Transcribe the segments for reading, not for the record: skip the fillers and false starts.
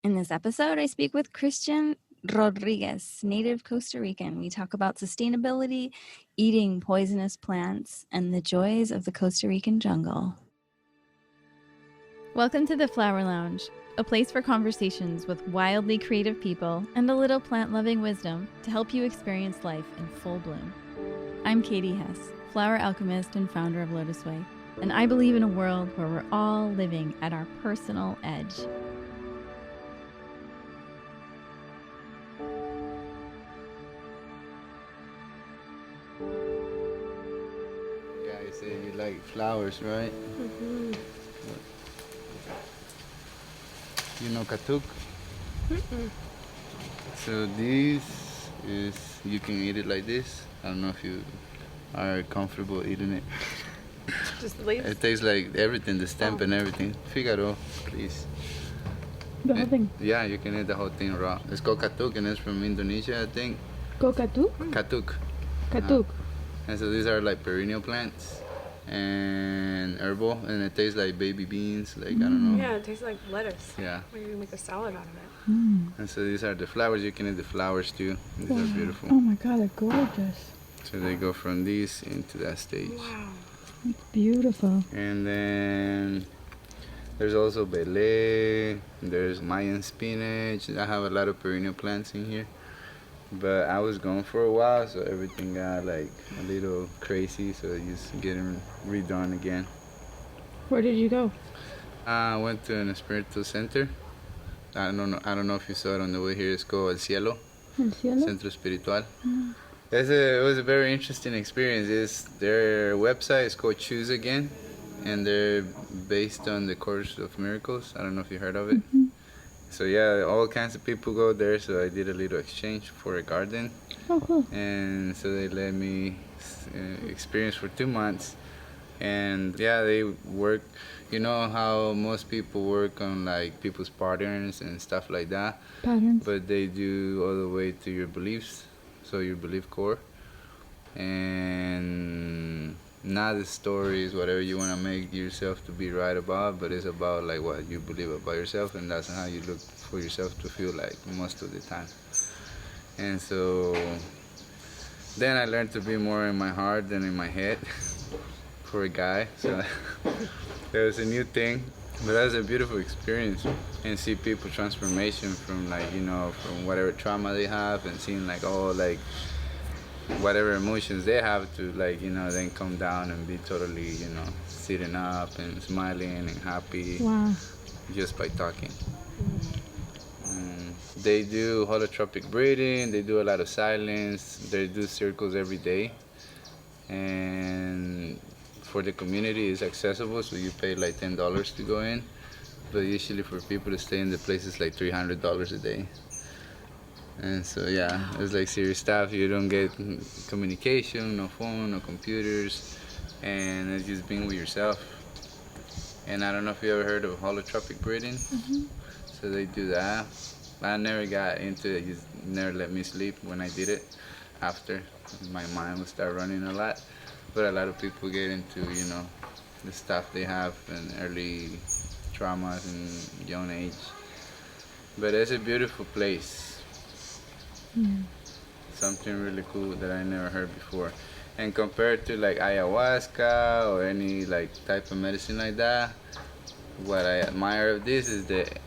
In this episode, I speak with Christian Rodriguez, native Costa Rican. We talk about sustainability, eating poisonous plants, and the joys of the Costa Rican jungle. Welcome to the Flower Lounge, a place for conversations with wildly creative people and a little plant-loving wisdom to help you experience life in full bloom. I'm Katie Hess, flower alchemist and founder of LOTUSWEI, and I believe in a world where we're all living at our personal edge. Yeah, you say you like flowers, right? Mm-hmm. You know katuk? Mm-mm. So this is, you can eat it like this. I don't know if you are comfortable eating it. Just leaves? It tastes like everything, the stem and everything. Figaro, please. The whole thing. Yeah, you can eat the whole thing raw. It's called katuk and it's from Indonesia, I think. Kokatu? Katuk. Katuk. And so these are like perennial plants and herbal, and it tastes like baby beans, like I don't know. Yeah, it tastes like lettuce. Yeah. Maybe you make a salad out of it. And so these are the flowers. You can eat the flowers too. These are beautiful. Oh my god, they're gorgeous. So they go from these into that stage. Wow. It's beautiful. And then there's also bele, there's Mayan spinach. I have a lot of perennial plants in here. But I was gone for a while, so everything got like a little crazy, so it's just getting redone again. Where did you go? I went to an spiritual center. I don't know if you saw it on the way here. It's called El Cielo. El Cielo? Centro Espiritual. It was a very interesting experience. Their website is called Choose Again, and they're based on the Course of Miracles. I don't know if you heard of it. So yeah, all kinds of people go there. So I did a little exchange for a garden, Oh, cool. and so they let me experience for 2 months. And yeah, they work. You know how most people work on like people's patterns and stuff like that. Patterns. But they do all the way to your beliefs, so your belief core, and not the stories, whatever you want to make yourself to be right about, but it's about like what you believe about yourself, and that's how you look for yourself to feel like most of the time. And so then I learned to be more in my heart than in my head for a guy. So it was a new thing. But that was a beautiful experience, and see people transformation from like, you know, from whatever trauma they have, and seeing like all like whatever emotions they have to like, you know, then come down and be totally, you know, sitting up and smiling and happy. Wow. Just by talking. They do holotropic breathing, they do a lot of silence, they do circles every day, and for the community it's accessible, so you pay like $10 to go in, but usually for people to stay in the place it's like $300 a day. And so yeah, it's like serious stuff. You don't get communication, no phone, no computers, and it's just being with yourself. And I don't know if you ever heard of holotropic breathing. So they do that. I never got into it. It just never let me sleep when I did it. After, my mind would start running a lot. But a lot of people get into, you know, the stuff they have and early traumas and young age. But it's a beautiful place. Something really cool that I never heard before. And compared to like ayahuasca or any like type of medicine like that, what I admire of this is that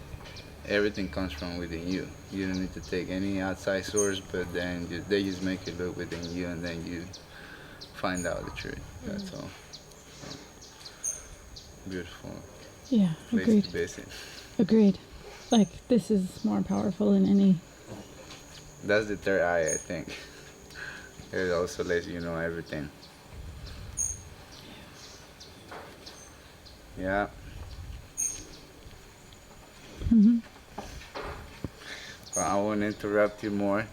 everything comes from within you. You don't need to take any outside source, but then they just make it look within you, and then you find out the truth. That's all. Beautiful Yeah, place agreed. to visit. Agreed. Like, this is more powerful than any. That's the third eye, I think. It also lets you know everything. Yeah. Well, I won't interrupt you more.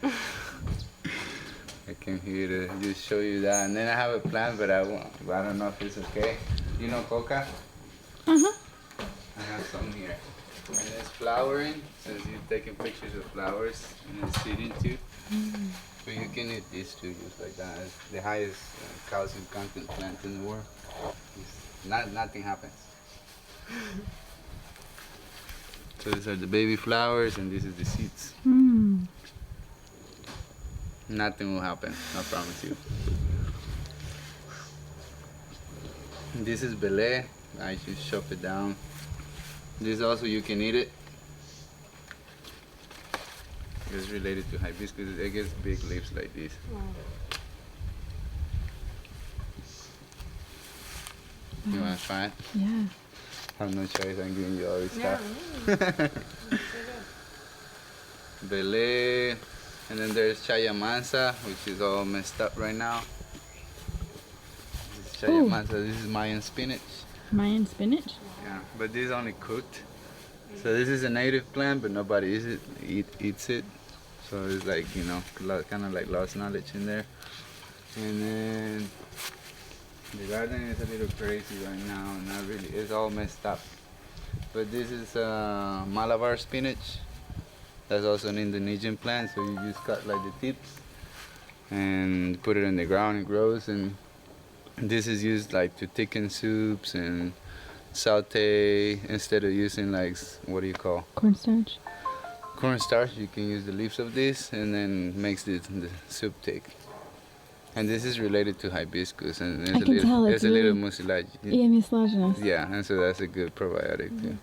I came here to just show you that, and then I have a plan, but I don't know if it's okay. You know coca? I have some here. And it's flowering, since you're taking pictures of flowers, and it's seeding too. So you can eat this too, just like that. It's the highest calcium content plant in the world. Nothing happens. So these are the baby flowers, and this is the seeds. Mm. Nothing will happen, I promise you. This is belay. I just chop it down. This also, you can eat it. It's related to hibiscus. It gets big leaves like this. Wow. You want to try it? Yeah. I have no choice. I'm giving you all this Yeah. stuff. Belay. And then there's chaya mansa, which is all messed up right now. This is chaya Ooh. mansa. This is Mayan spinach. Mayan spinach. Yeah, but this is only cooked. So this is a native plant, but nobody eats it. So it's like, you know, kind of like lost knowledge in there. And then the garden is a little crazy right now. Not really. It's all messed up. But this is Malabar spinach. That's also an Indonesian plant. So you just cut like the tips and put it in the ground. It grows. And this is used like to thicken soups and saute instead of using like, what do you call? Cornstarch. Cornstarch. You can use the leaves of this and then makes the soup thick. And this is related to hibiscus, and I can tell it's it's a little really- mucilage. Yeah, mucilaginous. Yeah, and so that's a good probiotic too.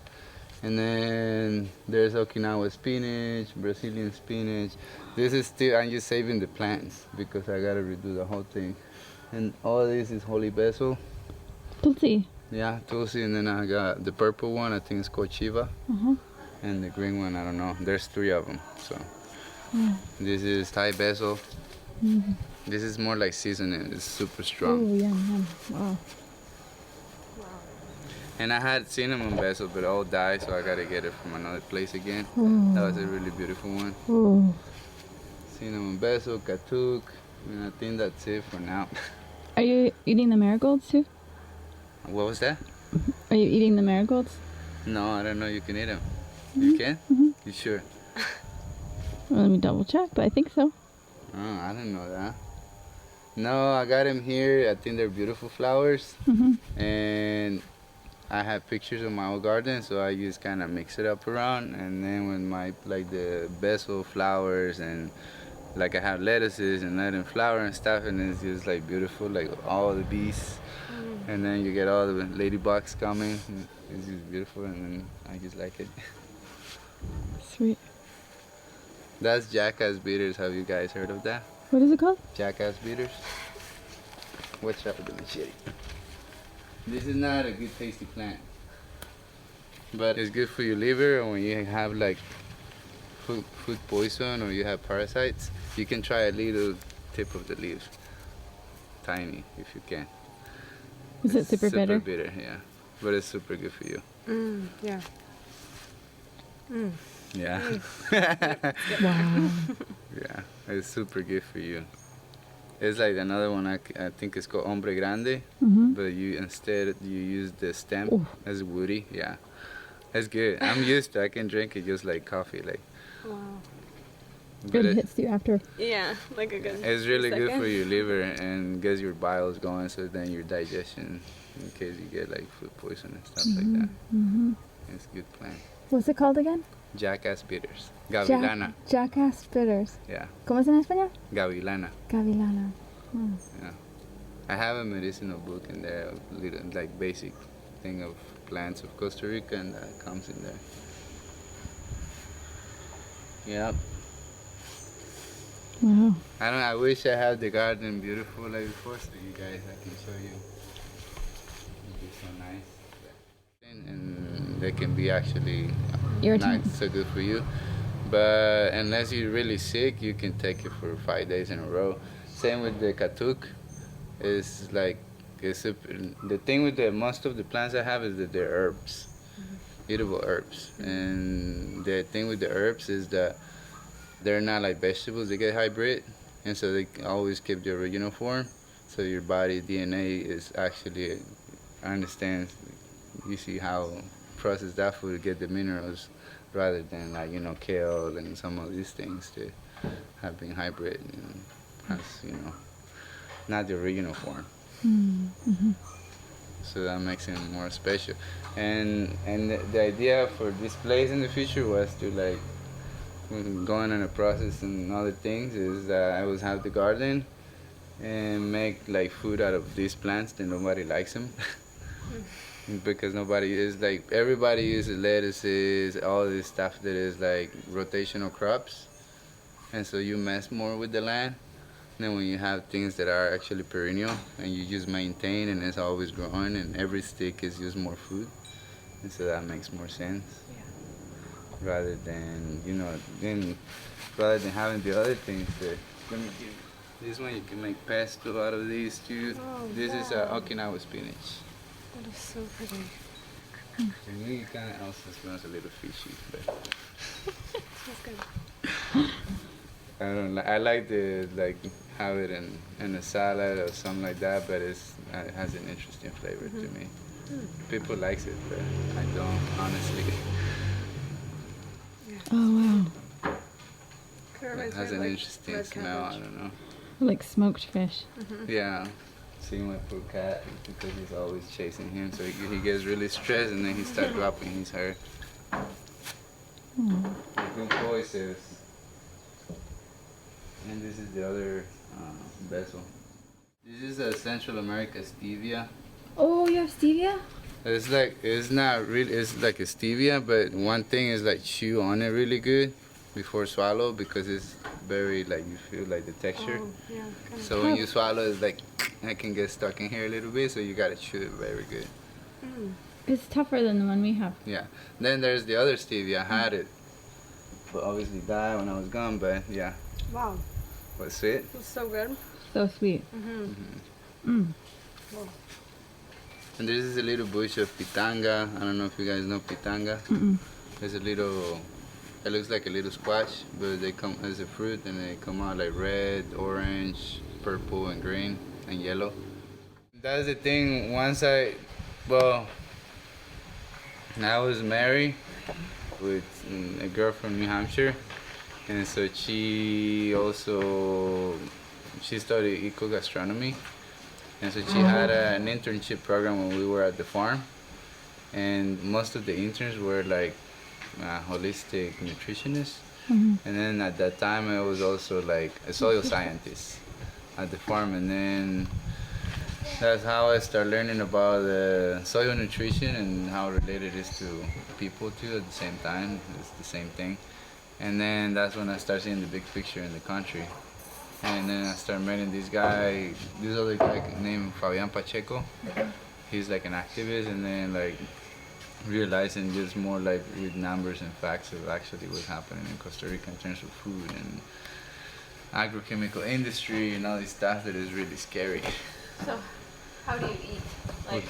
And then there's Okinawa spinach, Brazilian spinach. This is still, I'm just saving the plants because I gotta redo the whole thing. And all this is holy basil. Tulsi. Yeah, tulsi, and then I got the purple one, I think it's called Shiva. Uh-huh. And the green one, I don't know. There's 3 of them. So Yeah. this is Thai basil. Mm. This is more like seasoning. It's super Oh, strong. yum. Wow. And I had cinnamon basil, but it all died, so I gotta get it from another place again. Oh. That was a really beautiful one. Oh. Cinnamon basil, katuk, and I think that's it for now. Are you eating the marigolds too? What was that? Are you eating the marigolds? No, I don't know. You can eat them. You can? Mhm. You sure? Well, let me double check, but I think so. Oh, I didn't know that. No, I got them here. I think they're beautiful flowers. Mhm. And I have pictures of my old garden, so I just kind of mix it up around. And then with my, like the basil flowers and like I have lettuces and letting flower and stuff, and it's just like beautiful, like all the bees. And then you get all the ladybugs coming. And it's just beautiful, and then I just like it. Sweet. That's jackass beaters. Have you guys heard of that? What is it called? Jackass beaters. Watch out for the machete. This is not a good tasty plant, but it's good for your liver. And when you have like food poison or you have parasites, you can try a little tip of the leaves, tiny if you can. Is it It's super bitter? Super bitter, yeah, but it's super good for you. Yeah. Yeah. Wow. Yeah, it's super good for you. It's like another one, I think it's called Hombre Grande, Mhm. but instead you use the stem. Ooh. It's woody, yeah. It's good. I'm used to I can drink it just like coffee. Like, Wow. but It hits you after. Yeah, like a good. it's really good second. for your liver and gets your biles going, so then your digestion, in case you get like food poison and stuff like that. Mhm. It's a good plant. What's it called again? Jackass bitters. Gavilana. Jackass bitters. Yeah, ¿Cómo es en español? Gavilana. Gavilana. Yeah. I have a medicinal book in there, a little like basic thing of plants of Costa Rica, and that comes in there. Yep. Wow. I wish I had the garden beautiful like before, so you guys, I can show you. It'd be so nice. And they can be actually Irritant. not so good for you. But unless you're really sick, you can take it for 5 days in a row. Same with the katuk. It's like the thing with most of the plants I have is that they're herbs, eatable herbs. And the thing with the herbs is that they're not like vegetables; they get hybrid, and so they always keep the original form. So your body DNA is actually understands. You see how process that food to get the minerals, rather than like kale and some of these things that have been hybrid and has not the original form. Mm-hmm. So that makes it more special. And the idea for this place in the future was to like going on a process and other things is that I would have the garden and make like food out of these plants that nobody likes them. Because nobody is like, everybody uses lettuces, all this stuff that is like rotational crops, and so you mess more with the land than when you have things that are actually perennial and you just maintain and it's always growing and every stick is just more food, and so that makes more sense. Rather than rather than having the other things that, let me give this one, you can make pesto out of these too. Oh, this is wow. Okinawa spinach. That is so pretty. To me, it kind of also smells a little fishy, but Smells good. I don't like. I like to like have it in a salad or something like that, but it has an interesting flavor to me. People likes it, but I don't honestly. Oh wow. It has an interesting smell. I don't know. Like smoked fish. Yeah. See my poor cat because he's always chasing him, so he gets really stressed and then he starts dropping his hair. Good voices. And this is the other bezel. This is a Central America stevia. Oh, you have stevia? It's not really, it's like a stevia, but one thing is like chew on it really good before swallow because it's very like, you feel like the texture. Oh, yeah, kind of. So when you swallow, it's like, it can get stuck in here a little bit, so you gotta chew it very good. It's tougher than the one we have. Yeah. Then there's the other stevia. I had it, but obviously died when I was gone. But yeah, Wow, was sweet. it's so good. So sweet. Wow. And this is a little bush of pitanga. I don't know if you guys know pitanga. There's a little. It looks like a little squash, but they come as a fruit, and they come out like red, orange, purple, and green, and yellow. That's the thing. Once I was married with a girl from New Hampshire, and so she studied eco-gastronomy, and so she had an internship program when we were at the farm, and most of the interns were like holistic nutritionists, and then at that time I was also like a soil scientist at the farm, and then that's how I started learning about soil nutrition and how related it is to people too at the same time. It's the same thing. And then that's when I started seeing the big picture in the country. And then I started meeting this other guy named Fabian Pacheco. He's like an activist, and then like realizing just more like with numbers and facts of actually what's happening in Costa Rica in terms of food and agrochemical industry and all this stuff that is really scary. So, how do you eat? Like,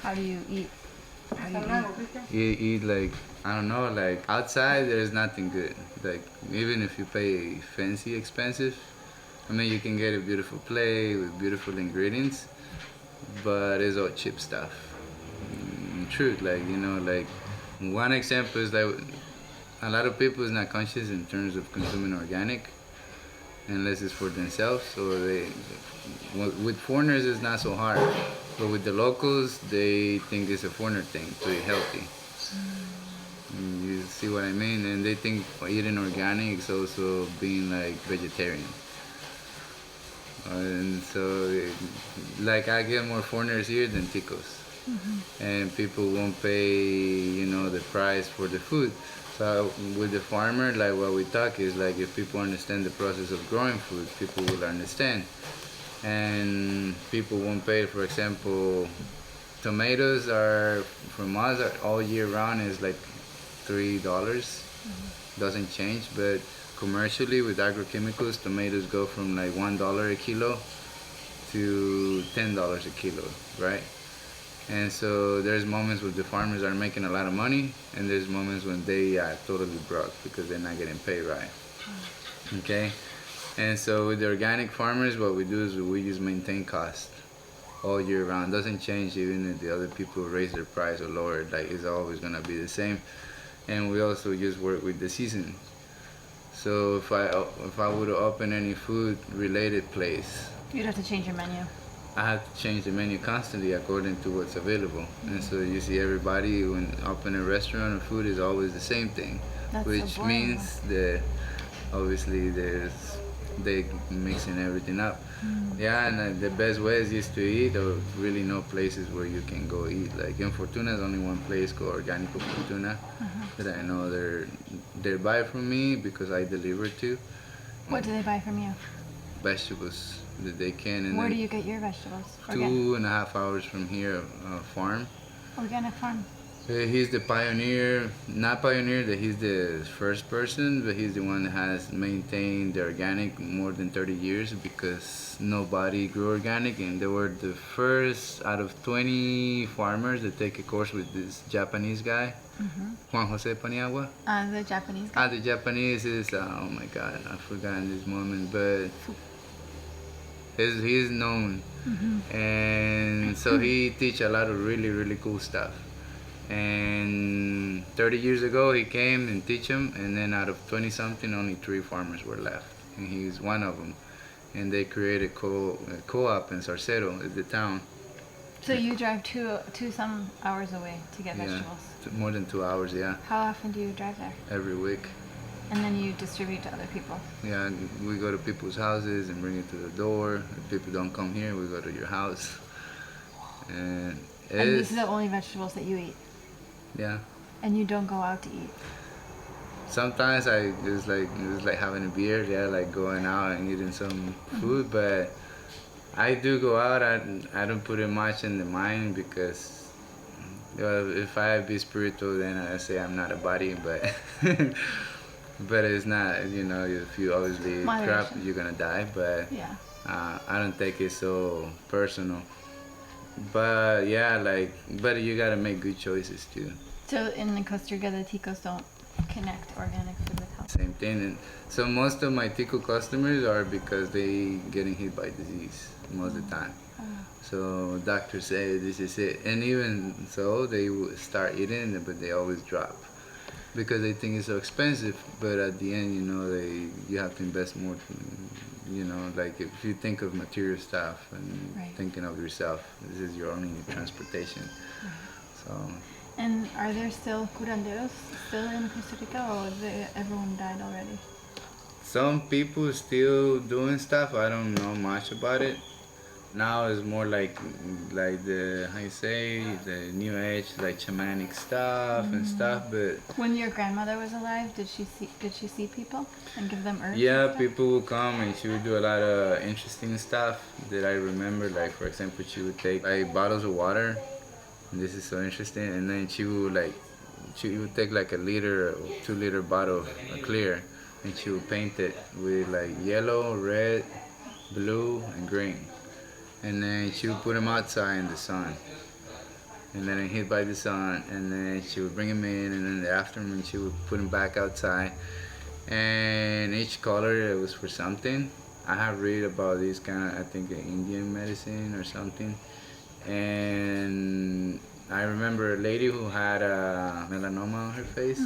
how do you eat? You eat like, I don't know, like outside there's nothing good. Like even if you pay fancy, expensive, I mean you can get a beautiful plate with beautiful ingredients, but it's all cheap stuff. Truth, like like one example is like a lot of people is not conscious in terms of consuming organic unless it's for themselves, or with foreigners it's not so hard, but with the locals they think it's a foreigner thing to eat healthy. You see what I mean? And they think eating organic is also being like vegetarian. And so like I get more foreigners here than ticos. And people won't pay the price for the food. So with the farmer, like what we talk is like if people understand the process of growing food, people will understand. And people won't pay. For example, tomatoes are from us all year round is like $3, doesn't change. But commercially with agrochemicals, tomatoes go from like $1 a kilo to $10 a kilo, right? And so there's moments where the farmers are making a lot of money, and there's moments when they are totally broke because they're not getting paid right. Okay? And so with the organic farmers, what we do is we just maintain cost all year round. It doesn't change even if the other people raise their price or lower it. Like it's always gonna be the same. And we also just work with the season. So if I were to open any food related place, You'd have to change your menu. I have to change the menu constantly according to what's available. And so you see everybody when up in a restaurant, and food is always the same thing, That's so which boring, means that obviously they mixing everything up. Yeah, and the best ways is to eat, or really no places where you can go eat. Like in Fortuna, there's only one place called Organico Fortuna that I know they buy from me because I deliver to. What do they buy from you? Vegetables that they can. And Where do then you get your vegetables? 2.5 hours from here, farm. Organic farm. He's the pioneer, not pioneer, that he's the first person, but he's the one that has maintained the organic more than 30 years because nobody grew organic, and they were the first out of 20 farmers that take a course with this Japanese guy, Juan Jose Paniagua. The Japanese guy. The Japanese is, oh my God, I forgot in this moment, but he's known. And so he teach a lot of really, really cool stuff. And 30 years ago he came and teach them, and then out of 20 something only 3 farmers were left, and he's one of them. And they created a co-op in Sarcero, the town. So you drive two some hours away to get vegetables. More than 2 hours, yeah. How often do you drive there? Every week. And then you distribute to other people. Yeah, we go to people's houses and bring it to the door. If people don't come here, we go to your house. And these are the only vegetables that you eat. Yeah. And you don't go out to eat. Sometimes it's like having a beer, yeah, like going out and eating some food, but I do go out. I don't put it much in the mind because if I be spiritual, then I say I'm not a body, but but it's not, you know, if you obviously crap, you're gonna die, but yeah. I don't take it so personal. But yeah, but you gotta make good choices too. So in the Costa Rica, the ticos don't connect organic food with health. Same thing. And so most of my tico customers are because they getting hit by disease most of the time. So doctors say this is it, and even so they will start eating it, but they always drop because they think it's so expensive. But at the end, you know, you have to invest more. You know, like if you think of material stuff and thinking of yourself, this is your only transportation. So. And are there still curanderos still in Costa Rica, or everyone died already? Some people still doing stuff. I don't know much about it. Now it's more like the, how you say, the new age, like shamanic stuff and stuff. But when your grandmother was alive, did she see people and give them herbs? Yeah, people would come and she would do a lot of interesting stuff that I remember. Like for example, she would take bottles of water. And this is so interesting. And then she would take like a 2-liter bottle of clear, and she would paint it with like yellow, red, blue, and green. And then she would put them outside in the sun. And then hit by the sun, and then she would bring them in, and then in the afternoon she would put them back outside. And each color was for something. I have read about this kind of, I think, Indian medicine or something. And I remember a lady who had a melanoma on her face,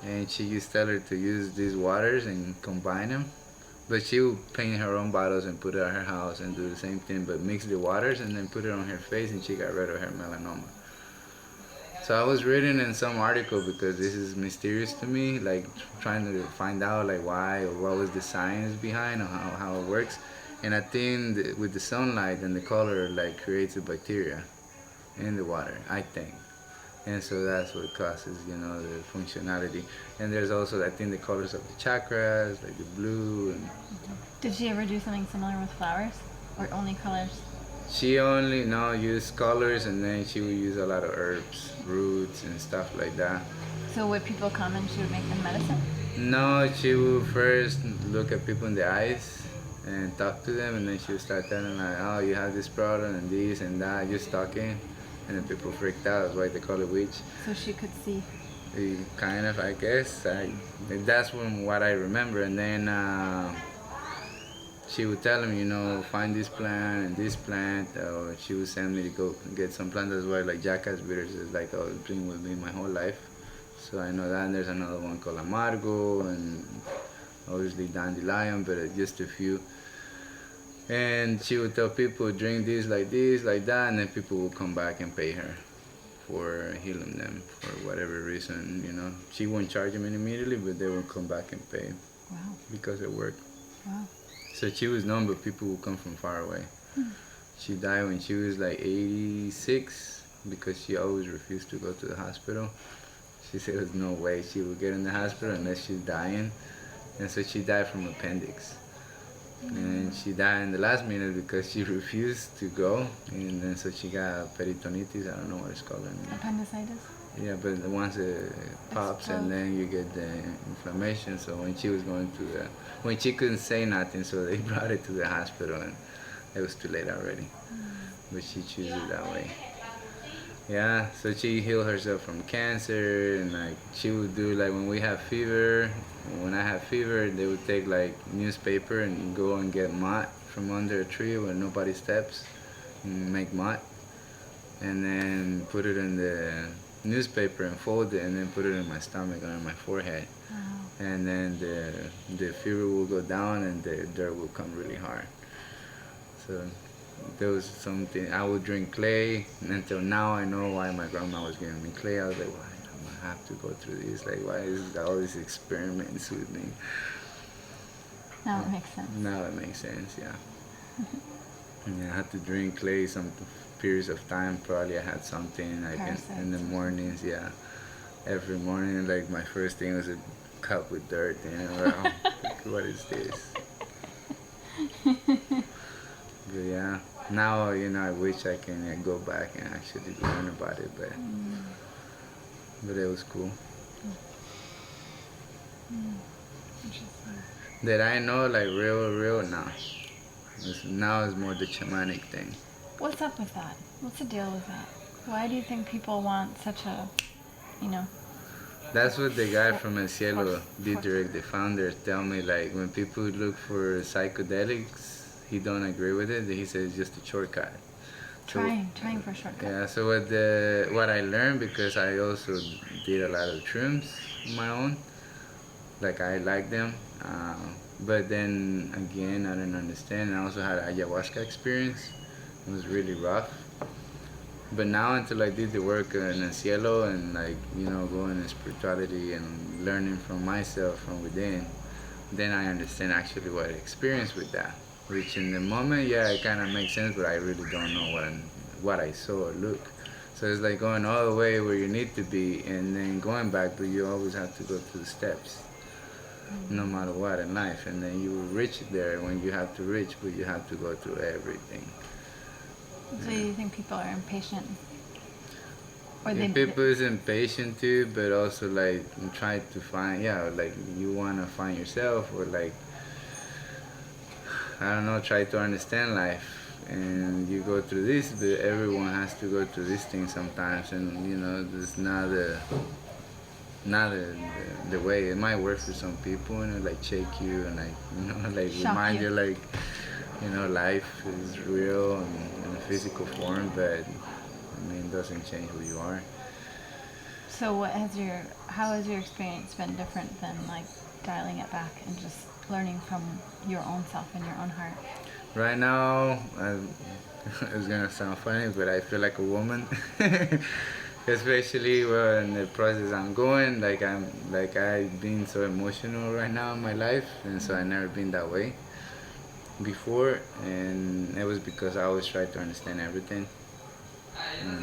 and she used to tell her to use these waters and combine them. But she would paint her own bottles and put it at her house and do the same thing, but mix the waters and then put it on her face, and she got rid of her melanoma. So I was reading in some article, because this is mysterious to me, like trying to find out like why or what was the science behind or how it works. And I think that with the sunlight and the color, like creates a bacteria in the water, I think. And so that's what causes, you know, the functionality. And there's also, I think, the colors of the chakras, like the blue. And did she ever do something similar with flowers, or only colors? She only used colors, and then she would use a lot of herbs, roots, and stuff like that. So would people come and she would make them medicine? No, she would first look at people in the eyes and talk to them, and then she would start telling like, oh, you have this problem and this and that, just talking. And then people freaked out. That's why they call it witch. So she could see. Kind of, I guess. That's what I remember. And then she would tell him, you know, find this plant and this plant. Or she would send me to go get some plants. That's why, like, jackass bitters is like, oh, it's been with me my whole life. So I know that. And there's another one called amargo, and obviously dandelion, but just a few. And she would tell people, drink this, like that, and then people would come back and pay her for healing them for whatever reason, you know. She wouldn't charge them immediately, but they would come back and pay. Wow. Because it worked. Wow. So she was known, but people would come from far away. She died when she was like 86 because she always refused to go to the hospital. She said there's no way she would get in the hospital unless she's dying. And so she died from appendix. And she died in the last minute because she refused to go. And then so she got peritonitis, I don't know what it's called. Appendicitis? Yeah, but once it pops and then you get the inflammation. So when she was going to when she couldn't say nothing, so they brought it to the hospital and it was too late already. But she chose it that way. Yeah, so she healed herself from cancer, and like she would do like when we have fever, when I have fever, they would take like newspaper and go and get mud from under a tree where nobody steps and make mud, and then put it in the newspaper and fold it and then put it in my stomach under my forehead. Wow. And then the fever will go down and the dirt will come really hard. So there was something, I would drink clay, and until now I know why my grandma was giving me clay. I was like, why am I have to go through this? Like, why is all these experiments with me? Now it makes sense. Now it makes sense, yeah. Yeah, I had to drink clay some periods of time. Probably I had something like in the mornings, yeah. Every morning, like my first thing was a cup with dirt, you know, like, what is this? But yeah, now, you know, I wish I can go back and actually learn about it, but it was cool. That I know, like real now. Now is more the shamanic thing. What's up with that? What's the deal with that? Why do you think people want such a, you know? That's what the guy from El Cielo, Didrik, the founder, tell me, like when people look for psychedelics, he don't agree with it. He says it's just a shortcut. Trying for a shortcut. Yeah, so what I learned, because I also did a lot of shrooms on my own, like I like them, but then again I didn't understand. I also had ayahuasca experience. It was really rough. But now, until I did the work in El Cielo and like, you know, going in spirituality and learning from myself from within, then I understand actually what I experienced with that. Which in the moment, yeah, it kind of makes sense, but I really don't know what I saw or look. So it's like going all the way where you need to be and then going back, but you always have to go through the steps, no matter what in life. And then you will reach there when you have to reach, but you have to go through everything. So you think people are impatient? Or yeah, people is impatient too, but also like try to find, yeah, like you want to find yourself, or like, I don't know, try to understand life. And you go through this, but everyone has to go through this thing sometimes, and you know, it's not the way. It might work for some people, and like shake you and like, you know, like Shock remind you, you like, you know, life is real and in a physical form, but I mean, it doesn't change who you are. So how has your experience been different than like dialing it back and just learning from your own self and your own heart? Right now, it's gonna sound funny, but I feel like a woman. Especially in the process I'm going, I've been so emotional right now in my life, and so I've never been that way before, and it was because I always tried to understand everything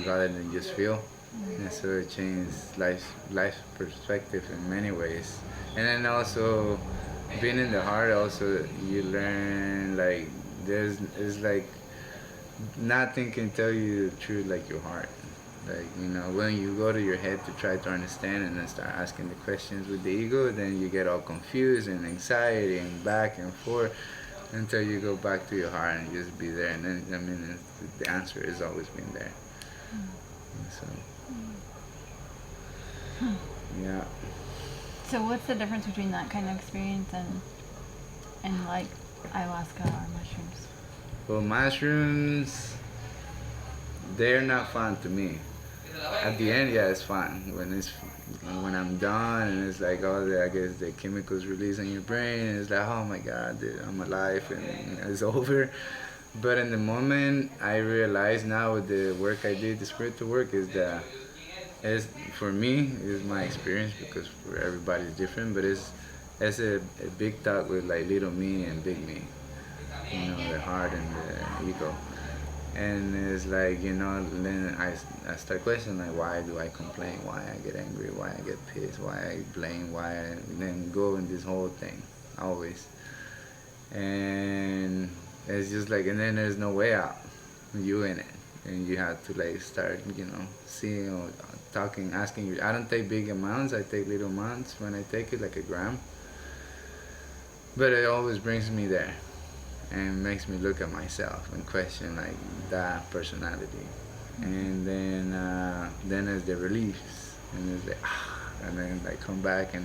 rather than just feel. And so it changed life's perspective in many ways. And then also being in the heart, also you learn like it's like nothing can tell you the truth like your heart. Like, you know, when you go to your head to try to understand and then start asking the questions with the ego, then you get all confused and anxiety and back and forth until you go back to your heart and just be there. And then, I mean, the answer has always been there. So, yeah. So what's the difference between that kind of experience and like ayahuasca or mushrooms? Well, mushrooms, they're not fun to me. at the end, yeah, it's fun. When I'm done and it's like all the, I guess, the chemicals release in your brain, and it's like, oh my God, dude, I'm alive and it's over. But in the moment, I realize now with the work I did, the spiritual work, is that it's, for me, is my experience, because for everybody's different, but it's a big talk with like little me and big me, the heart and the ego. And it's like, then I start questioning, like, why do I complain, why I get angry, why I get pissed, why I blame, why I then go in this whole thing, always. And it's just like, and then there's no way out, you in it. And you have to like start, seeing or talking, asking you. I don't take big amounts, I take little amounts when I take it, like a gram. But it always brings me there and makes me look at myself and question like that personality. And then there's the release, and it's like, and then like come back,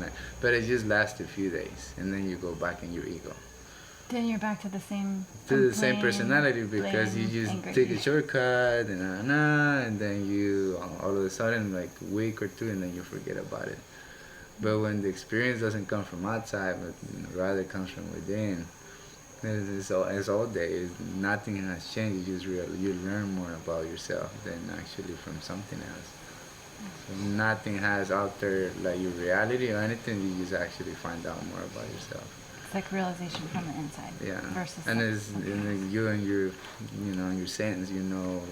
but it just lasts a few days, and then you go back in your ego. Then you're back to the same personality, because you just angry. take a shortcut and then you all of a sudden, like a week or two, and then you forget about it. But when the experience doesn't come from outside, but rather comes from within, it's all day. Nothing has changed. You learn more about yourself than actually from something else. So nothing has altered like your reality or anything. You just actually find out more about yourself. It's like realization from the inside. Yeah. Versus and it's and you and your your sense,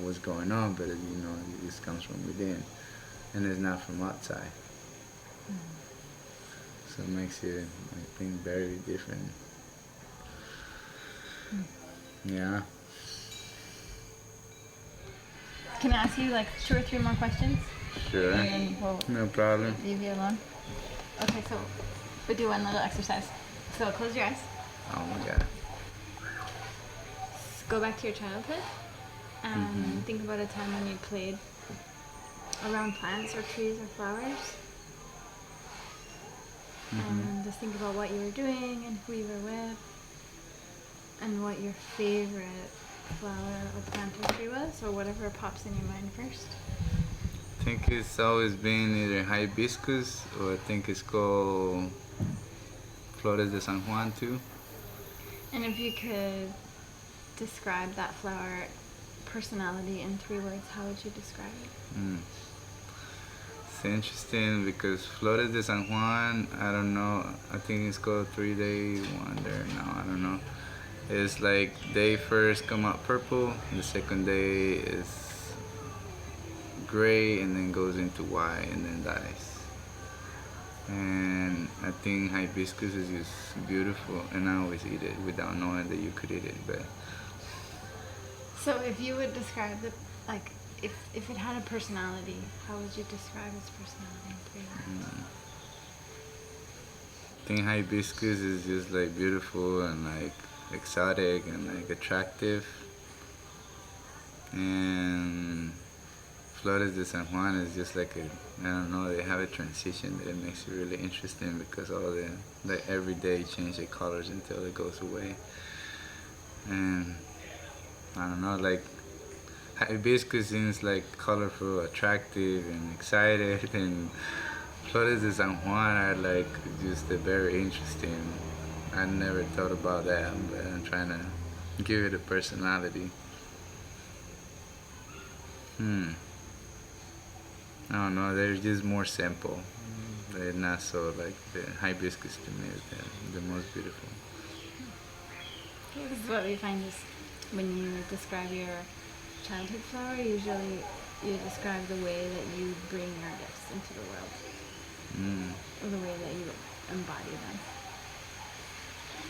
what's going on, but this comes from within, and it's not from outside. So it makes it, I think, very different. Yeah. Can I ask you like 2 or 3 more questions? Sure. And then we'll No problem. leave you alone. Okay, so we'll do one little exercise. So close your eyes. Oh my God. Go back to your childhood and think about a time when you played around plants or trees or flowers. And just think about what you were doing and who you were with and what your favorite flower or plant or tree was, or whatever pops in your mind first. I think it's always been either hibiscus, or I think it's called Flores de San Juan too. And if you could describe that flower personality in 3 words, how would you describe it? It's interesting because Flores de San Juan, I don't know, I think it's called 3-day wonder. No, I don't know. It's like they first come out purple, the second day is gray, and then goes into white and then dies. And I think hibiscus is just beautiful, and I always eat it without knowing that you could eat it. But So if you would describe if it had a personality, how would you describe its personality in 3 words? I think hibiscus is just like beautiful and like exotic and like attractive. And Flores de San Juan is just like I don't know, they have a transition that it makes it really interesting, because all the every day change the colors until it goes away. And I don't know, like hibiscus seems like colorful, attractive, and excited, and Flores de San Juan are like just very interesting. I never thought about that, but I'm trying to give it a personality. I don't know, they're just more simple. They're not so like the hibiscus to me is the most beautiful. This is what we find is when you describe your childhood flower, usually you describe the way that you bring your gifts into the world, or the way that you embody them.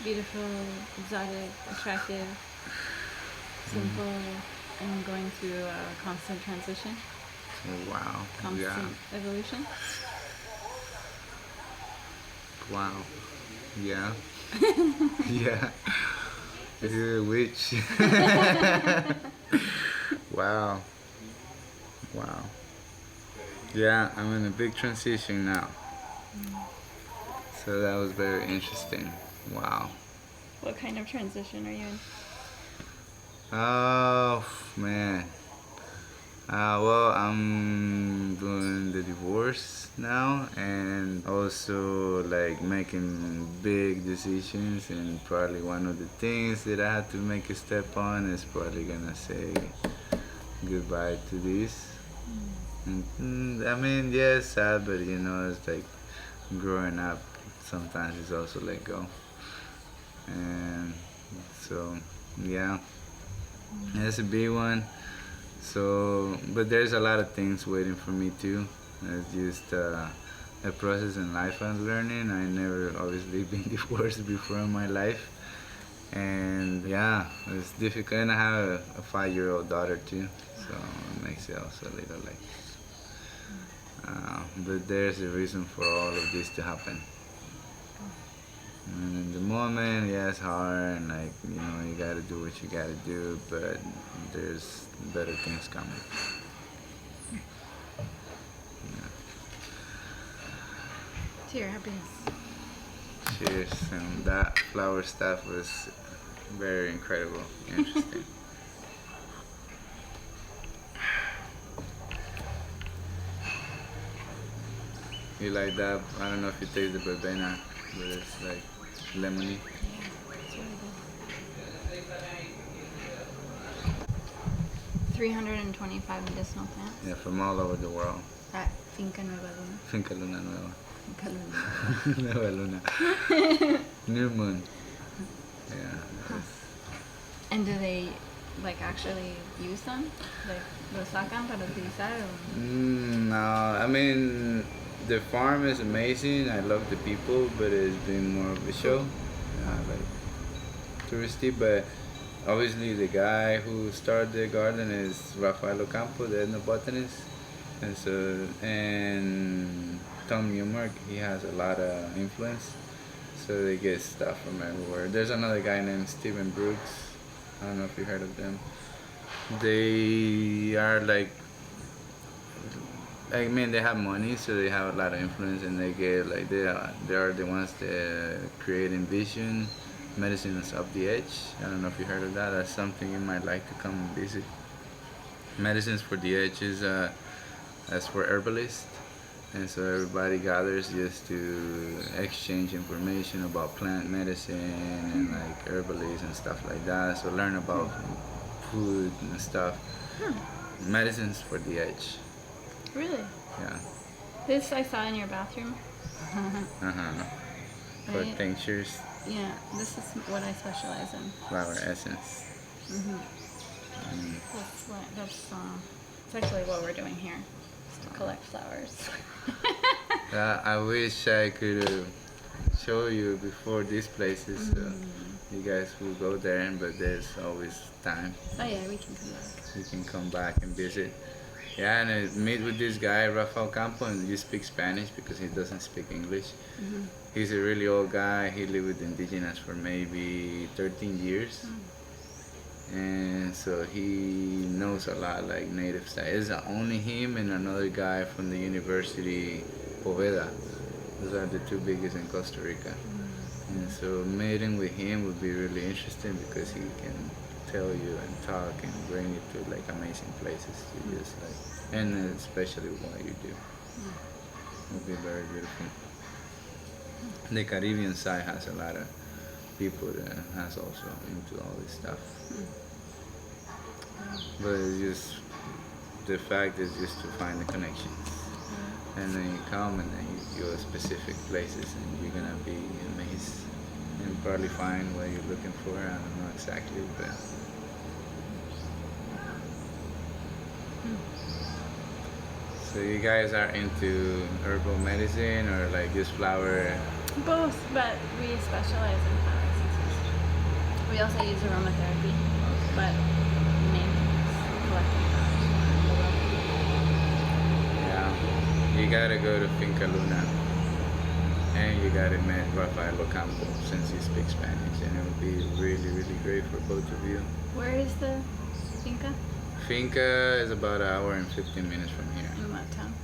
Beautiful, exotic, attractive, simple, and going through a constant transition. Oh, wow. Constant evolution. Wow. Yeah. Yeah. You're a witch. Wow. Wow. Yeah, I'm in a big transition now. So that was very interesting. Wow. What kind of transition are you in? Oh, man. Well, I'm doing the divorce now and also like making big decisions, and probably one of the things that I have to make a step on is probably gonna say goodbye to this. And, I mean, yeah, it's sad, but it's like growing up sometimes it's also let go. And so, yeah, that's a big one. So, but there's a lot of things waiting for me too. It's just a process in life I'm learning. I never obviously been divorced before in my life, and yeah, it's difficult. And I have a 5-year-old daughter too, so it makes it also a little like. But there's a reason for all of this to happen. And in the moment, yeah, it's hard, and like you gotta do what you gotta do, but there's better things coming. To your happiness. Cheers, and that flower stuff was very incredible, interesting. You like that? I don't know if you taste the verbena, but it's like lemony. Yeah, it's really good. 325 medicinal plants. Yeah, from all over the world. At Finca Nueva Luna. Finca Luna Nueva. Finca Luna. Nueva Luna. New moon. Yeah. And do they like actually use them? Like, lo sacan para utilizar? O? No, I mean, the farm is amazing. I love the people, but it's been more of a show, like touristy. But obviously, the guy who started the garden is Rafael Ocampo, the ethnobotanist, and Tom Newmark. He has a lot of influence, so they get stuff from everywhere. There's another guy named Stephen Brooks. I don't know if you heard of them. They are like. I mean, they have money, so they have a lot of influence, and they get like they are the ones that create Envision, Medicines Up the Edge. I don't know if you heard of that. That's something you might like to come and visit. Medicines for the Edge is that's for herbalists, and so everybody gathers just to exchange information about plant medicine and like herbalists and stuff like that. So learn about food and stuff. Medicines for the Edge. Really? Yeah. This I saw in your bathroom. For Right. tinctures, Yeah, this is what I specialize in. flower essence. That's it's actually what we're doing here, is to collect flowers. I wish I could show you before these places, so you guys will go there, but there's always time. Oh yeah, we can come back. You can come back and visit. Yeah, and I meet with this guy, Rafael Campo, and you speak Spanish because he doesn't speak English. He's a really old guy. He lived with indigenous for maybe 13 years. And so he knows a lot like native style. It's only him and another guy from the university, Poveda. Those are the two biggest in Costa Rica. And so meeting with him would be really interesting because he can tell you and talk and bring you to like amazing places to just like, and especially what you do. It would be very beautiful. The Caribbean side has a lot of people that has also into all this stuff. But it's just, the fact is just to find the connections. And then you come and then you go to specific places and you're gonna be amazed and probably find what you're looking for. I don't know exactly, but so you guys are into herbal medicine or like just flower? Both, but we specialize in flower essences. We also use aromatherapy, but mainly it's collecting flowers. Yeah, you gotta go to Finca Luna and you gotta meet Rafael Ocampo since you speak Spanish, and it would be really, really great for both of you. Where is the finca? Finca is about an hour and 15 minutes from here. In what town?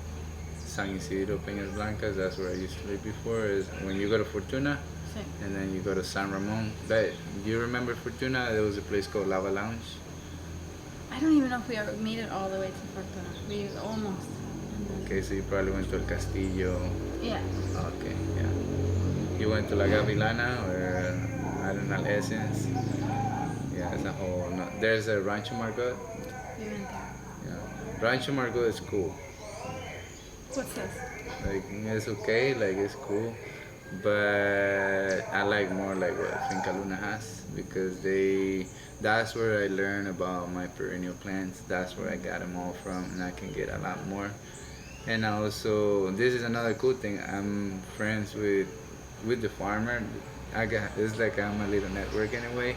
San Isidro, Peñas Blancas, that's where I used to live before. Is when you go to Fortuna, Sí. and then you go to San Ramon. But do you remember Fortuna? There was a place called Lava Lounge. I I don't even know if we ever made it all the way to Fortuna. We almost. And then, Okay, so you probably went to El Castillo. yeah. Okay, yeah. You went to La Gavilana or Arenal Essence. Yeah, it's a whole. No, there's a Rancho Margot. We went there. Yeah, Rancho Margot is cool. What's this? Like it's okay, like it's cool, but I like more like what Finca Luna has because that's where I learn about my perennial plants. That's where I got them all from, and I can get a lot more. And also, this is another cool thing. I'm friends with the farmer. It's like I'm a little network anyway.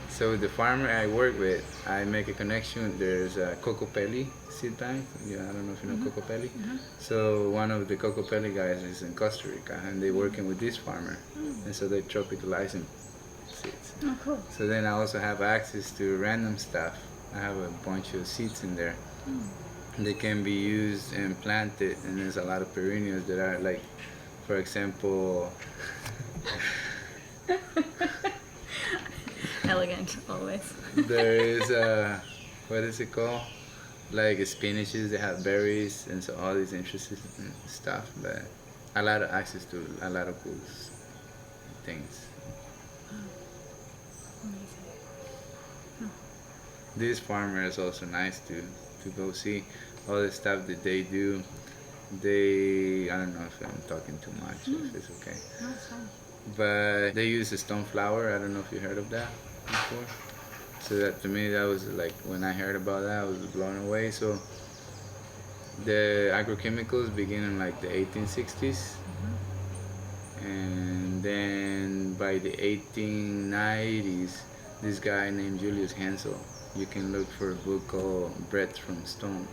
So the farmer I work with, I make a connection. There's a Cocopelli seed bank. Yeah, I don't know if you know Cocopelli. So one of the Cocopelli guys is in Costa Rica, and they're working with this farmer, and so they're tropicalizing seeds. Oh, cool. So then I also have access to random stuff. I have a bunch of seeds in there. They can be used and planted, and there's a lot of perennials that are like, for example. Elegant, always. There is what is it called? Like spinaches, they have berries, and so all these interesting stuff. But a lot of access to a lot of cool things. Amazing. This farmer is also nice to go see all the stuff that they do. I don't know if I'm talking too much, if it's okay. No, it's fine. But they use a stone flower. I don't know if you heard of that before. So that to me, that was like when I heard about that, I was blown away. So the agrochemicals begin in like the 1860s, and then by the 1890s, this guy named Julius Hansel. You can look for a book called Breath from Stone.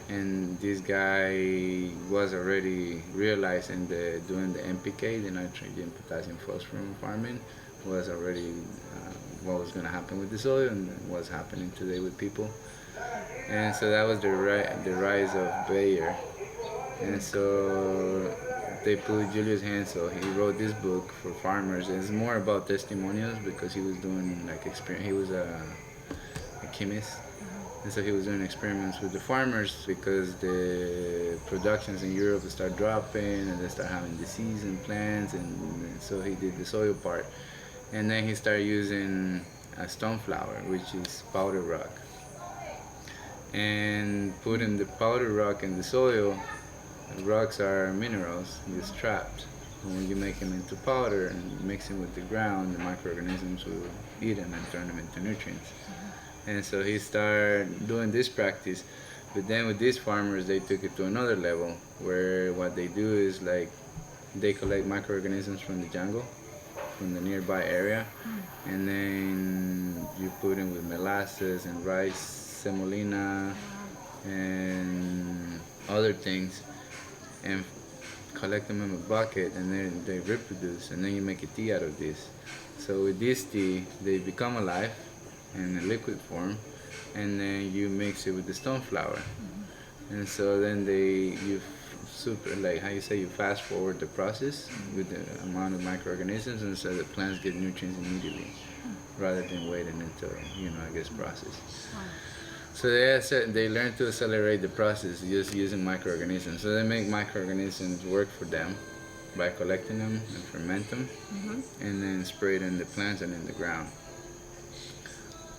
And this guy was already realizing that doing the NPK, the nitrogen, potassium, phosphorus farming, was already what was going to happen with the soil and what's happening today with people. And so that was the rise of Bayer. And so they put Julius Hansel. He wrote this book for farmers. It's more about testimonials because he was doing like experience. He was a chemist. And so he was doing experiments with the farmers because the productions in Europe start dropping and they start having disease in plants, and so he did the soil part. And then he started using a stone flower, which is powder rock. And putting the powder rock in the soil, rocks are minerals, it's trapped. And when you make them into powder and mix them with the ground, the microorganisms will eat them and turn them into nutrients. And so he started doing this practice, but then with these farmers, they took it to another level, where what they do is like, they collect microorganisms from the jungle, from the nearby area, and then you put them with molasses and rice, semolina, and other things, and collect them in a bucket, and then they reproduce, and then you make a tea out of this. So with this tea, they become alive in a liquid form, and then you mix it with the stone flower. And so then you fast forward the process with the amount of microorganisms, and so the plants get nutrients immediately rather than waiting until process. So they learn to accelerate the process just using microorganisms. So they make microorganisms work for them by collecting them and ferment them, and then spray it in the plants and in the ground.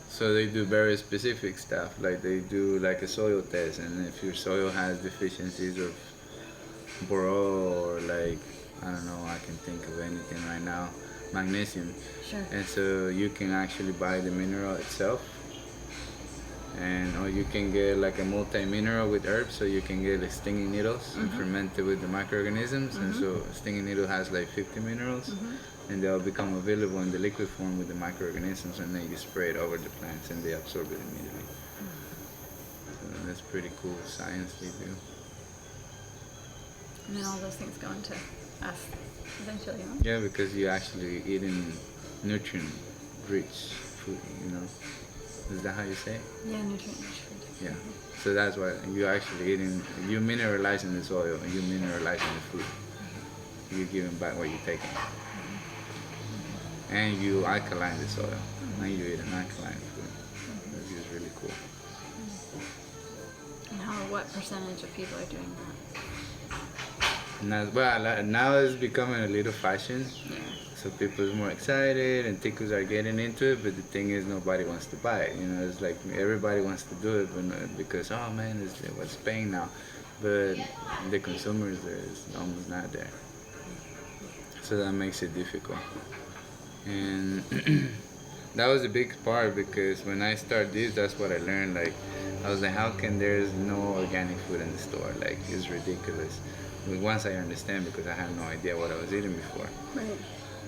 So they do very specific stuff, like they do like a soil test, and if your soil has deficiencies of boron or like, I don't know, I can think of anything right now, magnesium. Sure. And so you can actually buy the mineral itself, or you can get like a multi-mineral with herbs, so you can get like stinging needles and ferment it with the microorganisms. And so a stinging needle has like 50 minerals, and they'll become available in the liquid form with the microorganisms, and then you spray it over the plants and they absorb it immediately. So that's pretty cool science they do. And then all those things go into us, eventually, huh? Yeah, because you're actually eating nutrient-rich food, Is that how you say it? Yeah, nutrient-rich food. Yeah. So that's why you're actually you're mineralizing the soil and you're mineralizing the food. You're giving back what you're taking. And you alkaline the soil. And you eat an alkaline food. That's just really cool. what percentage of people are doing that? Now it's becoming a little fashion. Yeah. So people are more excited and ticos are getting into it, but the thing is nobody wants to buy it. You know, it's like everybody wants to do it, but because, oh man, it's what's paying now. But the consumers is almost not there. So that makes it difficult. And that was a big part, because when I started this, that's what I learned. Like, I was like, how can there's no organic food in the store? Like, it's ridiculous. But once I understand, because I had no idea what I was eating before. Right.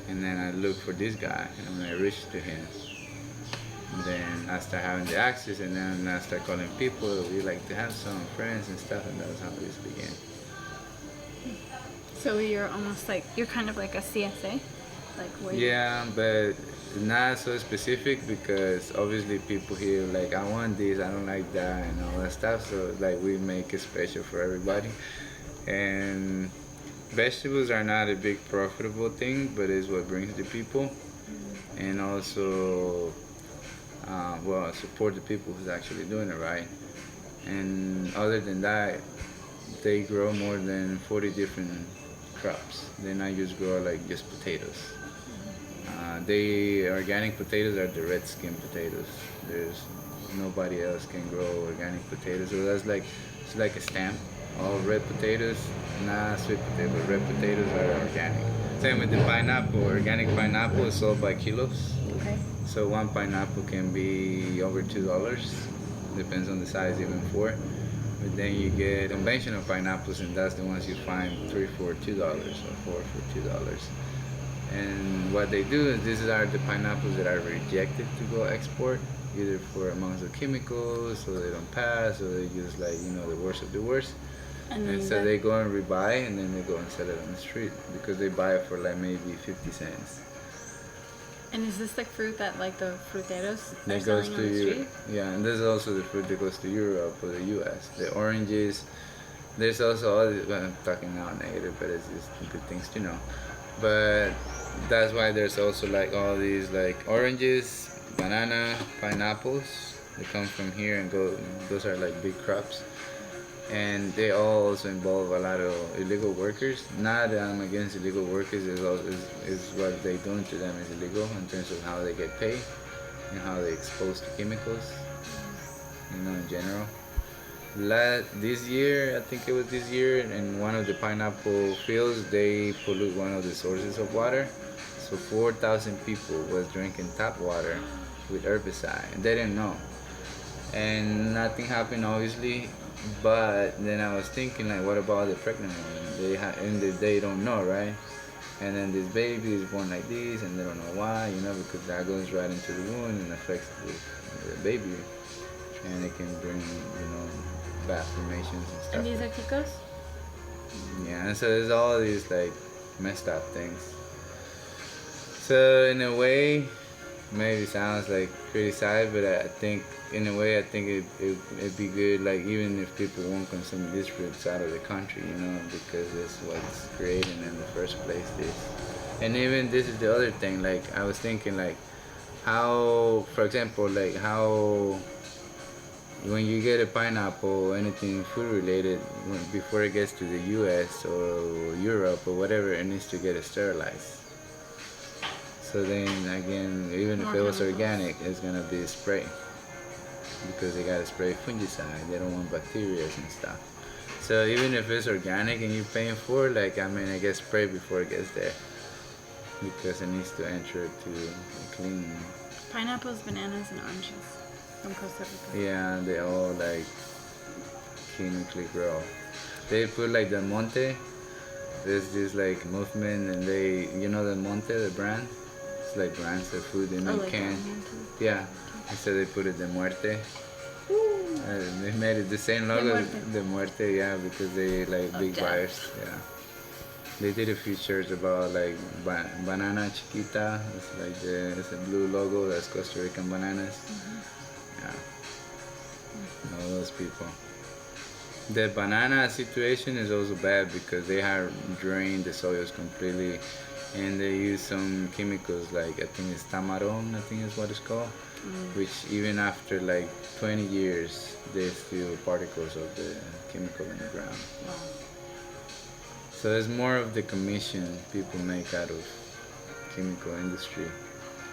And then I looked for this guy, and when I reached to him, then I started having the access, and then I started calling people. We like to have some friends and stuff, and that was how this began. So you're almost like, you're kind of like a CSA? Like where Yeah, but not so specific, because obviously people here like, I want this, I don't like that, and all that stuff. So like we make it special for everybody. And vegetables are not a big profitable thing, but it's what brings the people. And also, support the people who's actually doing it right. And other than that, they grow more than 40 different crops. They not just grow like just potatoes. The organic potatoes are the red skin potatoes. There's nobody else can grow organic potatoes. So that's like, it's like a stamp. All red potatoes, not sweet potato, but red potatoes are organic. Same with the pineapple. Organic pineapple is sold by kilos. Okay. So one pineapple can be over $2. Depends on the size, even 4. But then you get conventional pineapples, and that's the ones you find 3 for $2 or 4 for $2. And what they do is, these are the pineapples that are rejected to go export, either for amounts of chemicals, so they don't pass, or they use like, the worst of the worst. And so they go and rebuy, and then they go and sell it on the street, because they buy it for like maybe 50 cents. And is this like fruit that like the fruteros are That goes selling to on the Europe. street? Yeah, and there's also the fruit that goes to Europe or the US. The oranges. There's also all these, well, I'm talking now negative, but it's just good things to know. But that's why there's also like all these like oranges, banana, pineapples. They come from here and go. Those are like big crops. And they all also involve a lot of illegal workers. Not that I'm against illegal workers, is what they're doing to them is illegal in terms of how they get paid and how they're exposed to chemicals, in general. This year, I think it was this year, in one of the pineapple fields, they pollute one of the sources of water. So 4,000 people was drinking tap water with herbicide, and they didn't know. And nothing happened, obviously. But then I was thinking, like, what about the pregnant women? They don't know, right? And then this baby is born like this, and they don't know why, because that goes right into the wound and affects the baby, and it can bring, bad formations and stuff. And these are ticos? Yeah, and so there's all these like messed up things. So in a way, maybe sounds like criticize, but I think in a way, it'd be good, like, even if people won't consume these fruits out of the country, because it's what's creating in the first place this. And even this is the other thing, like, I was thinking, like, how, for example, like, how when you get a pineapple, anything food related, before it gets to the US or Europe or whatever, it needs to get sterilized. So then, again, even if it was organic, it's going to be spray. Because they gotta spray fungicide, they don't want bacteria and stuff. So even if it's organic and you're paying for it, like, I guess spray before it gets there, because it needs to enter to a clean. Pineapples, bananas, and oranges from Costa Rica. Yeah, they all like chemically grow. They put like Del Monte. There's this like movement, and they, Del Monte, the brand. It's like brands of food they make canned. Yeah. So they put it De Muerte. They made it the same logo, De Muerte, yeah, because they like big buyers, yeah. They did a few shirts about like banana chiquita. It's like it's a blue logo. That's Costa Rican bananas. Yeah. All those people. The banana situation is also bad because they have drained the soils completely, and they use some chemicals like I think it's tamarone, I think is what it's called, which even after like 20 years, there's still particles of the chemical in the ground. Wow. So there's more of the commission people make out of chemical industry.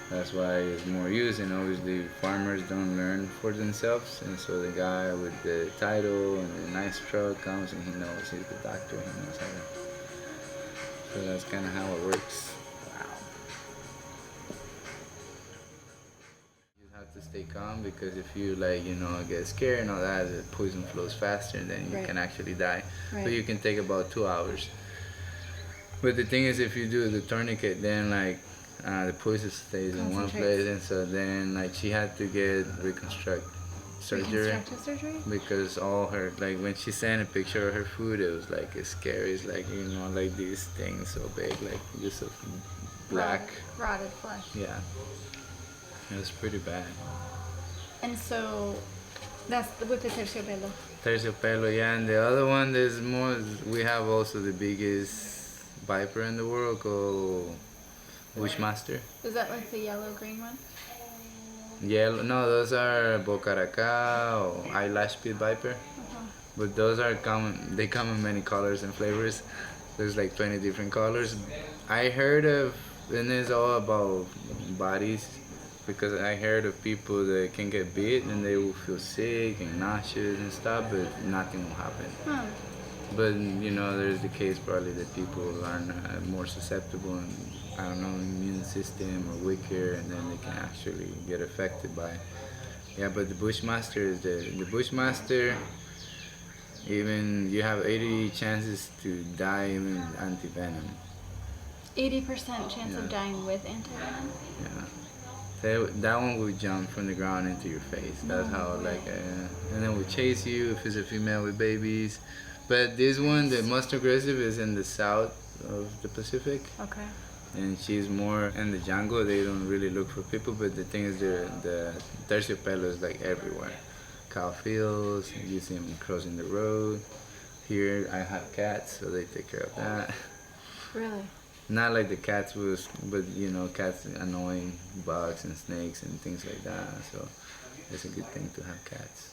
That's why it's more used, and obviously farmers don't learn for themselves, and so the guy with the title and the nice truck comes and he knows he's the doctor, he knows how to. So that's kind of how it works. Wow. You have to stay calm, because if you get scared and all that, the poison flows faster, and then you can actually die. Right. But you can take about 2 hours. But the thing is, if you do the tourniquet, then the poison stays in one place, and so then she had to get reconstructive surgery because all her when she sent a picture of her food, it was it's scary. It's like these things so big, just of black rotted flesh. Yeah, it was pretty bad. And so that's with the terciopelo. Terciopelo, yeah, and the other one, there's more. We have also the biggest viper in the world called Bushmaster. Is that like the yellow-green one? Yellow? No, those are Bocaracá or eyelash pit viper. But those are common. They come in many colors and flavors. There's 20 different colors. I heard of, and it's all about bodies, because I heard of people that can get bit and they will feel sick and nauseous and stuff, but nothing will happen. But there's the case probably that people are more susceptible and immune system or weaker, and then they can actually get affected by it. Yeah, but the Bushmaster is the Bushmaster. Even you have 80 chances to die even with anti-venom. 80% chance of dying with anti-venom? Yeah. That one will jump from the ground into your face. That's how and then will chase you if it's a female with babies. But this one, the most aggressive, is in the south of the Pacific. Okay. And she's more in the jungle. They don't really look for people, but the thing is, the terciopelo is everywhere. Cow fields, you see them crossing the road. Here I have cats, so they take care of that. Really? Not like the cats but cats annoying bugs and snakes and things like that. So it's a good thing to have cats.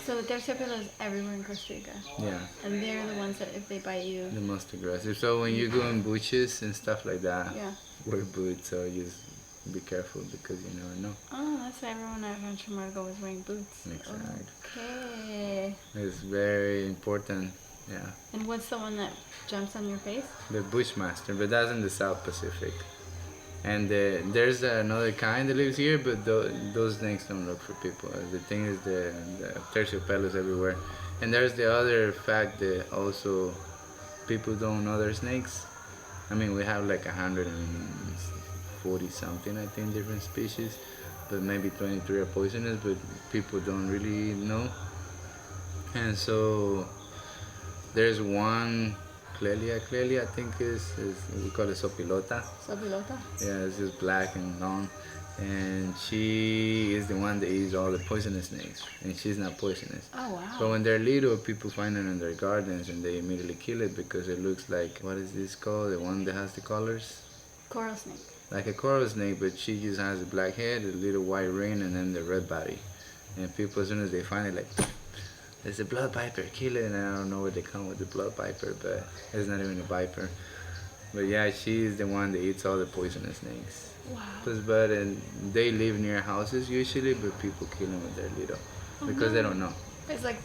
So the terciopelo is everywhere in Costa Rica. Yeah. And they're the ones that if they bite you. The most aggressive. So when you go in bushes and stuff like that, wear boots or just be careful, because you never know. Oh, that's why everyone at Rancho Margo was wearing boots. Exactly. Okay. It's very important. Yeah. And what's the one that jumps on your face? The Bushmaster, but that's in the South Pacific. And there's another kind that lives here, but those snakes don't look for people. The thing is, the terciopelo is everywhere. And there's the other fact that also people don't know they're snakes. I mean, we have 140 something, I think, different species, but maybe 23 are poisonous, but people don't really know. And so there's one Clelia, I think is we call it sopilota. Sopilota? Yeah, it's just black and long, and she is the one that eats all the poisonous snakes, and she's not poisonous. Oh wow! But when they're little, people find it in their gardens, and they immediately kill it because it looks like, what is this called? The one that has the colors? Coral snake. Like a coral snake, but she just has a black head, a little white ring, and then the red body. And people, as soon as they find it, there's a blood viper, kill it. And I don't know where they come with the blood viper, but it's not even a viper. But yeah, she's the one that eats all the poisonous snakes. Wow. And they live near houses usually, but people kill them when they're little because they don't know. It's like a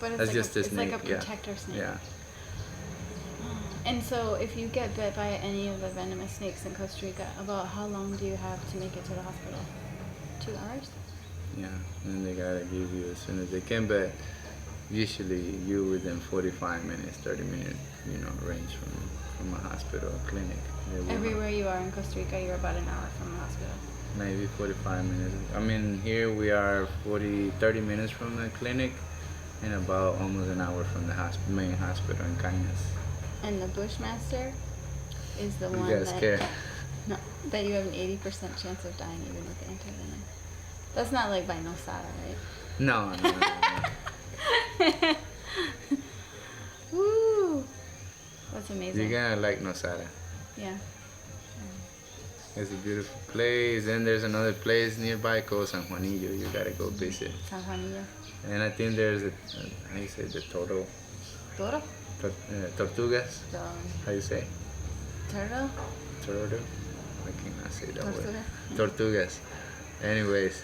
protector snake. Yeah. And so if you get bit by any of the venomous snakes in Costa Rica, about how long do you have to make it to the hospital? 2 hours? Yeah, and they gotta give you as soon as they can, but usually you within 45 minutes, 30 minutes, range from a hospital or clinic. Everywhere you are in Costa Rica, you're about an hour from the hospital. Maybe 45 minutes. I mean, here we are 30 minutes from the clinic and about almost an hour from the main hospital in Cañas. And the Bushmaster is the one that you have an 80% chance of dying even with the anti-venom. That's not like by Nosara, right? No. Woo! That's amazing. You're gonna like Nosara. Yeah. It's a beautiful place. Then there's another place nearby called San Juanillo. You gotta go visit. San Juanillo. And I think there's how you say the Toro? tortugas. How you say? Turtle? Turtle? I cannot say that word. Tortuga? Tortugas. Anyways.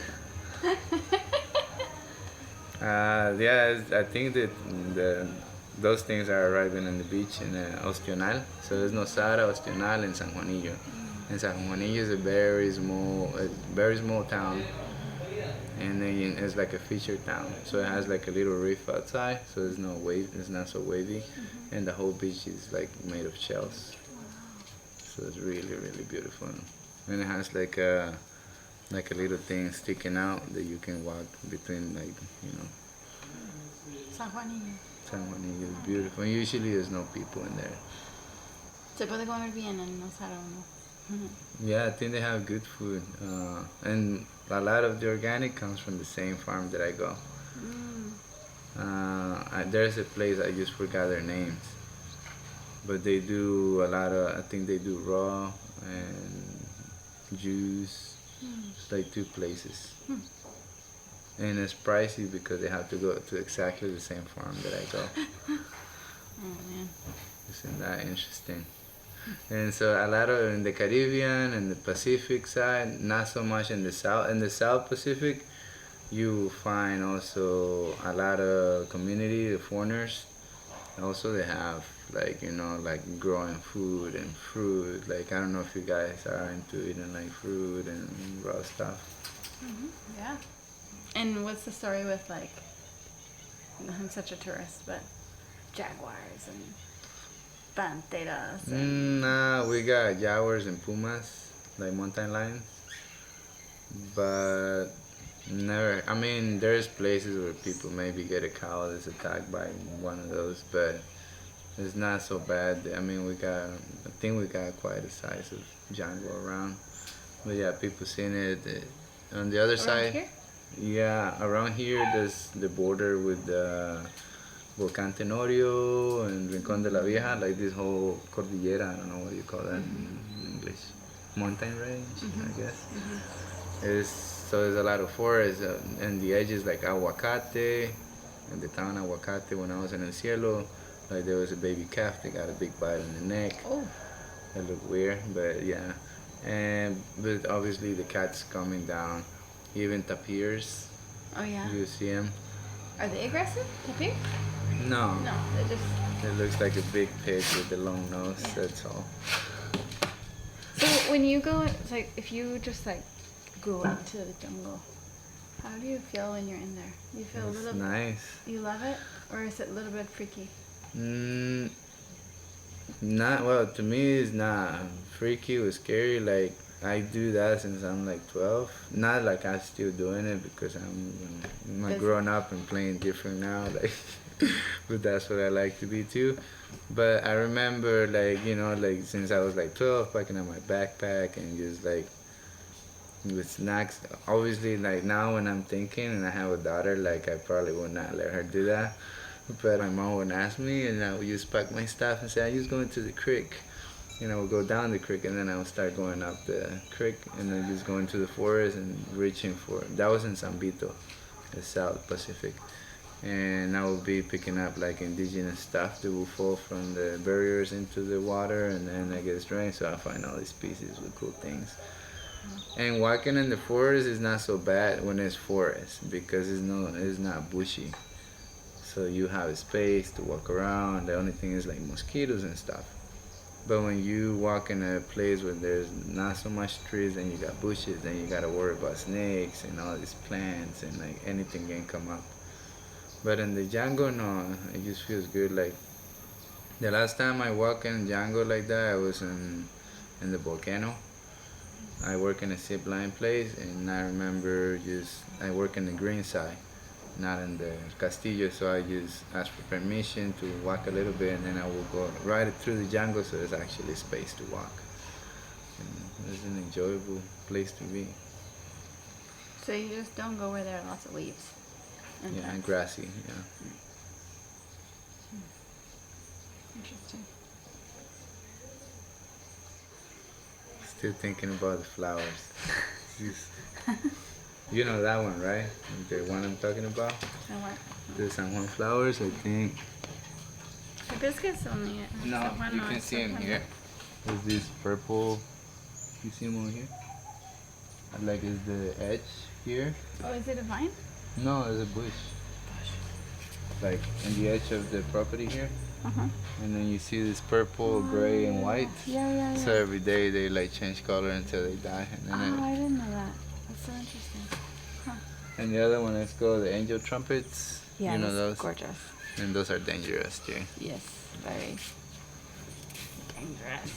Yeah, I think that those things are arriving on the beach in Ostional. So there's no Sara, Ostional, and San Juanillo. And San Juanillo is a very small town. And then it's like a feature town. So it has like a little reef outside. So there's no wave. It's not so wavy. And the whole beach is like made of shells. So it's really, really beautiful. And it has like a little thing sticking out that you can walk between, like, you know. San Juanillo. San Juanillo is beautiful. And usually there's no people in there. Se puede comer bien en Osara o no? Yeah, I think they have good food. And a lot of the organic comes from the same farm that I go. There's a place, I just forgot their names. But they do a lot of, I think they do raw and juice. It's like 2 places. And it's pricey because they have to go to exactly the same farm that I go. Oh man. Isn't that interesting? And so a lot of in the Caribbean and the Pacific side, not so much in the South. In the South Pacific, you find also a lot of community, the foreigners. Also they have like, you know, like growing food and fruit. Like, I don't know if you guys are into eating like fruit and raw stuff. Yeah. And what's the story with, like, I'm such a tourist, but jaguars and panteras? Nah, we got jaguars and pumas, like mountain lions. But never, I mean, there's places where people maybe get a cow that's attacked by one of those, but it's not so bad. I mean, I think we got quite a size of jaguar around. But yeah, people seen it. On the other side, Here? yeah, around here there's the border with Volcán Tenorio and Rincón de la Vieja, like this whole cordillera, I don't know what you call that in English, mountain range, I guess. So there's a lot of forest, and the edges like Aguacate, and the town Aguacate, when I was in El Cielo, like there was a baby calf that got a big bite in the neck. Oh. That looked weird, but yeah. But obviously the cats coming down, even tapirs. Oh yeah. You see them? Are they aggressive? Tapir? No. No, they just. It looks like a big pig with a long nose. Yeah. That's all. So when you go, it's like if you just like go into the jungle, how do you feel when you're in there? You feel It's a little. nice. You love it, or is it a little bit freaky? Not well. To me, it's not freaky or scary. Like, I do that since I'm like 12. Not like I'm still doing it because I'm grown up and playing different now. Like, but that's what I like to be too. But I remember, like, you know, like since I was like 12, packing up my backpack and just like with snacks. Obviously, like now when I'm thinking and I have a daughter, like I probably would not let her do that. But my mom would ask me, and I would just pack my stuff and say, I just going to the creek. And I would go down the creek, and then I would start going up the creek, and then just going to the forest and reaching for it. That was in San Vito, the South Pacific. And I would be picking up like indigenous stuff that will fall from the barriers into the water, and then it gets drained, so I find all these species with cool things. And walking in the forest is not so bad when it's forest, because it's not bushy. So you have a space to walk around. The only thing is like mosquitoes and stuff. But when you walk in a place where there's not so much trees and you got bushes, then you gotta worry about snakes and all these plants and like anything can come up. But in the jungle, no, it just feels good. Like the last time I walked in jungle like that, I was in the volcano. I work in a zip line place, and I remember I work in the green side, not in the castillo, so I just ask for permission to walk a little bit, and then I will go right through the jungle, so there's actually space to walk. And it's an enjoyable place to be. So you just don't go where there are lots of leaves. And grassy, yeah. Interesting. Still thinking about the flowers. Just- you know that one, right? The one I'm talking about? And what? The San Juan flowers, I think. Hibiscus only. No, San Juan, you no, can it's see San them Juan. here. There's this purple. You see them over here? Like, is the edge here? Oh, is it a vine? No, it's a bush. Like, in the edge of the property here. Uh-huh. And then you see this purple, gray, and white. Yeah. So every day they like change color until they die. And then Oh, I didn't know that. That's so interesting. and the other one is called the angel trumpets. Yeah, you know it's those? gorgeous. And those are dangerous too. Yes, very dangerous.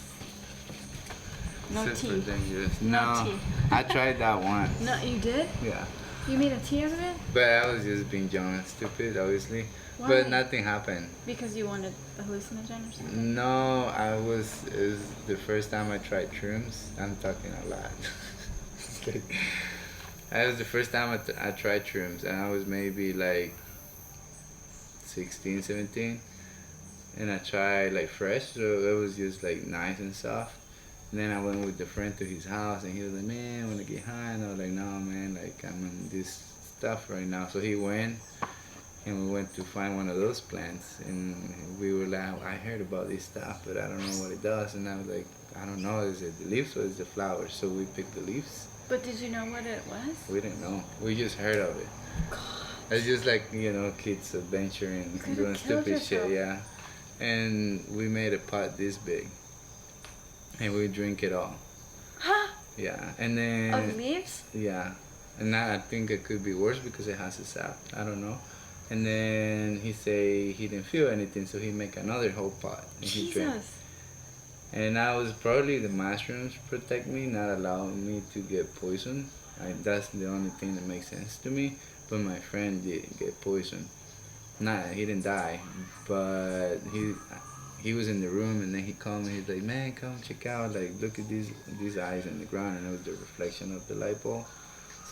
No Super tea. dangerous. No No, tea. I tried that once. No, you did? Yeah. You made a tea out of it? But I was just being young and stupid, obviously. Why? But nothing happened. Because you wanted the hallucinogen or something? No, it was the first time I tried shrooms. I'm talking a lot. It's like, that was the first time I tried shrooms, and I was maybe like 16, 17. And I tried like fresh, so it was just like nice and soft. And then I went with the friend to his house, and he was like, man, I want to get high. And I was like, no, man, like I'm on this stuff right now. So he went, and we went to find one of those plants. And we were like, I heard about this stuff, but I don't know what it does. And I was like, I don't know, is it the leaves or is it the flowers? So we picked the leaves. But did you know what it was? We didn't know. We just heard of it. It's just like, you know, kids adventuring, Could've doing killed stupid shit, yourself. yeah. And we made a pot this big. And we drink it all. Huh? Yeah. And then... Of leaves? Yeah. And now I think it could be worse because it has a sap. I don't know. And then he say he didn't feel anything, so he make another whole pot. And he drank. Jesus. And I was probably the mushrooms protect me, not allowing me to get poisoned. That's the only thing that makes sense to me. But my friend did get poisoned. He didn't die, but he was in the room, and then he called me. He's like, man, come check out. Like, look at these eyes in the ground, and it was the reflection of the light bulb.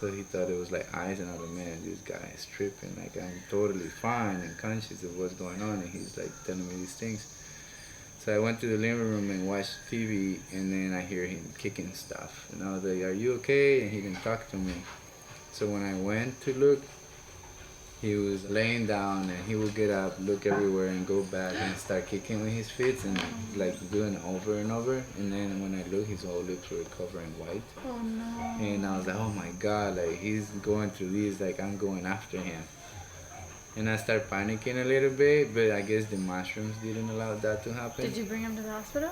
So he thought it was like eyes, and I was like, man, this guy is tripping. Like, I'm totally fine and conscious of what's going on, and he's like telling me these things. So I went to the living room and watched TV, and then I hear him kicking stuff. And I was like, are you okay? And he didn't talk to me. So when I went to look, he was laying down, and he would get up, look everywhere, and go back and start kicking with his feet and like doing it over and over. And then when I looked, his whole lips were covered in white. Oh no. And I was like, oh my God, like he's going through these, like I'm going after him. And I started panicking a little bit, but I guess the mushrooms didn't allow that to happen. Did you bring him to the hospital?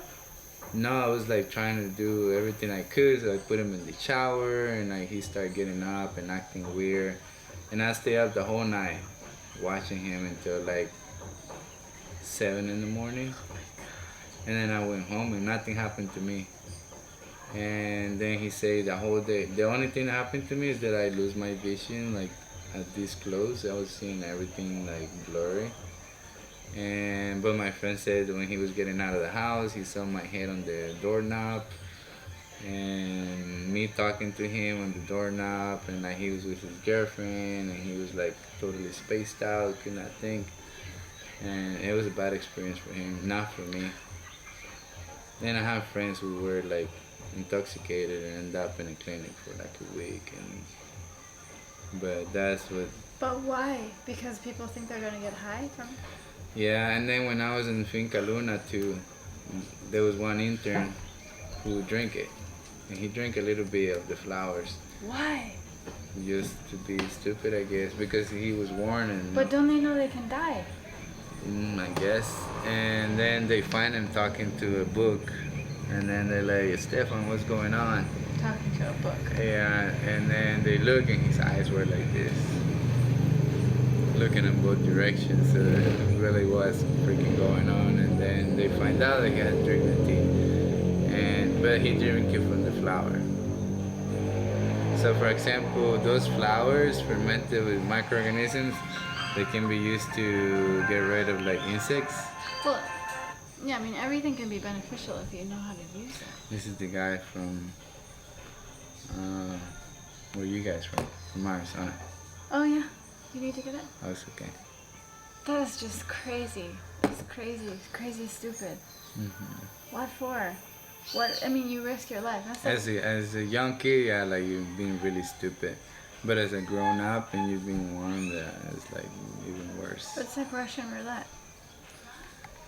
No, I was like trying to do everything I could. So I put him in the shower, and like he started getting up and acting weird. And I stayed up the whole night watching him until like 7 in the morning. And then I went home and nothing happened to me. And then he said the whole day, the only thing that happened to me is that I lose my vision, like at this close. I was seeing everything like blurry. But my friend said when he was getting out of the house, he saw my head on the doorknob, and me talking to him on the doorknob, and like he was with his girlfriend, and he was like totally spaced out, could not think. And it was a bad experience for him, not for me. Then I have friends who were like intoxicated and end up in a clinic for like a week, but that's what. But why? Because people think they're gonna get high from. Yeah, and then when I was in Finca Luna too, there was one intern who would drink it, and he drank a little bit of the flowers. Why? Just to be stupid, I guess, because he was warned. And, But don't they know they can die? I guess. And then they find him talking to a book, and then they're like, Stefan, what's going on? Talking to a book. Yeah, and then they look, and his eyes were like this, looking in both directions. So it really was freaking going on. And then they find out that he had drank the tea, but he drank it from the flower. So for example, those flowers fermented with microorganisms, they can be used to get rid of like insects. Well, yeah, I mean everything can be beneficial if you know how to use it. This is the guy from, where you guys from? From Arizona. Oh yeah, you need to get it? Oh, it's okay. That is just crazy. That's crazy. Crazy stupid. Mm-hmm. What for? What? I mean, you risk your life. That's like, As a young kid, yeah, like you're being really stupid. But as a grown up and you're being warned, it's like even worse. it's like Russian roulette.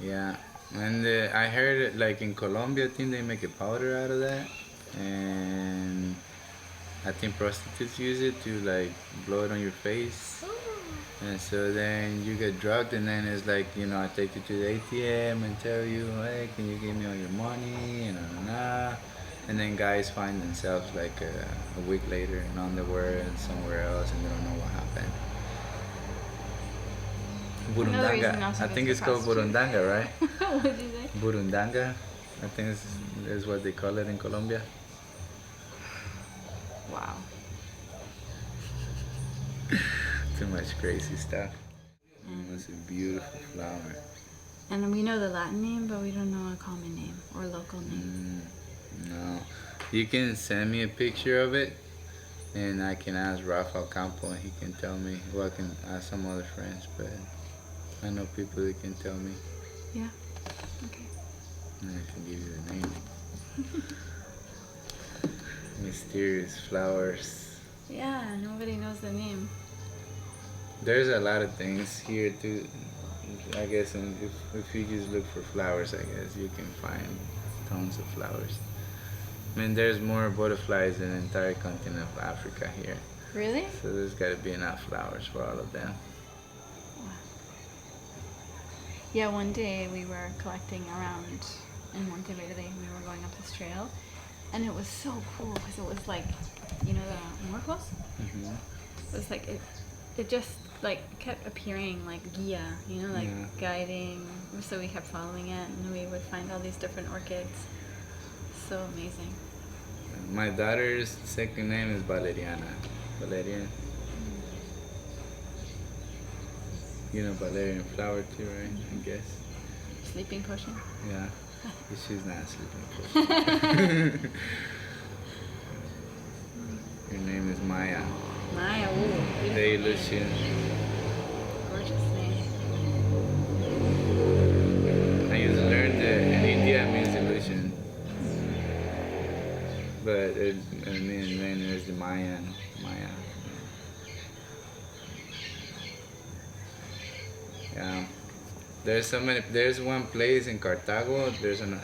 Yeah, and I heard it, like in Colombia, I think they make a powder out of that, and I think prostitutes use it to like blow it on your face. And so then you get drugged, and then it's like, I take you to the ATM and tell you, hey, can you give me all your money, and and then guys find themselves like a week later in underwear and somewhere else, and they don't know what happened. Burundanga. I think it's called Burundanga, right? What did you say? Burundanga. I think is what they call it in Colombia. Wow. Too much crazy stuff. It's a beautiful flower. And we know the Latin name, but we don't know a common name or local name. No. You can send me a picture of it, and I can ask Rafael Campo, and he can tell me. Well, I can ask some other friends, but I know people that can tell me. Yeah. Okay. And I can give you the name. Mysterious flowers. Yeah, nobody knows the name. There's a lot of things here too. I guess, and if you just look for flowers, I guess you can find tons of flowers. I mean, there's more butterflies than the entire continent of Africa here. Really? So there's got to be enough flowers for all of them. Yeah, one day we were collecting around in Monteverde. We were going up this trail, and it was so cool because it was like, the morcos? Mm-hmm. It was like, it just like kept appearing like guia, guiding. So we kept following it, and we would find all these different orchids. So amazing. My daughter's second name is Valeriana. Valerian. You know Valerian flower too, right? I guess. Sleeping potion? Yeah. But she's not a sleeping potion. Her name is Maya. Maya, ooh. The illusion. Gorgeous name. I used to learn that in India it means illusion. But then there's the Maya. Yeah. There's so many. There's one place in Cartago.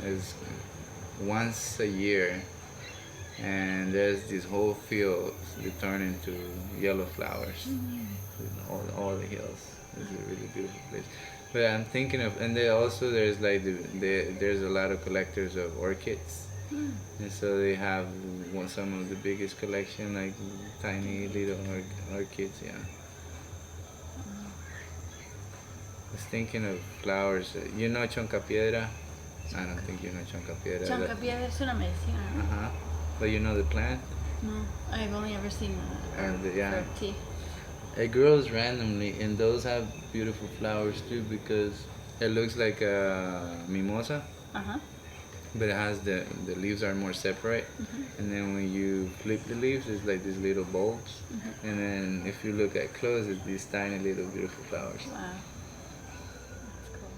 It's once a year, and there's this whole field that turn into yellow flowers. All the hills. It's a really beautiful place. But I'm thinking of, and there's like there's a lot of collectors of orchids, and so they have some of the biggest collection, like tiny little orchids. Yeah. I was thinking of flowers. You know choncapiedra? I don't think you know choncapiedra. Choncapiedra es una medicina. But you know the plant? No, I've only ever seen yeah. for tea. It grows randomly, and those have beautiful flowers too, because it looks like a mimosa, but it has the leaves are more separate, and then when you flip the leaves, it's like these little bulbs, and then if you look at close, it's these tiny little beautiful flowers. Wow. That's cool.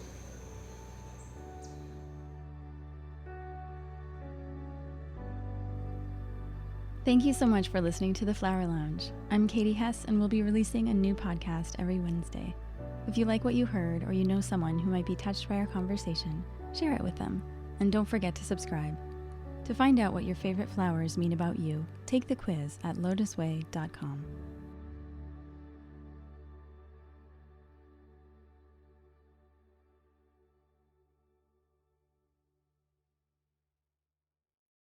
Thank you so much for listening to The Flower Lounge. I'm Katie Hess, and we'll be releasing a new podcast every Wednesday. If you like what you heard, or you know someone who might be touched by our conversation, share it with them. And don't forget to subscribe. To find out what your favorite flowers mean about you, take the quiz at LOTUSWEI.com.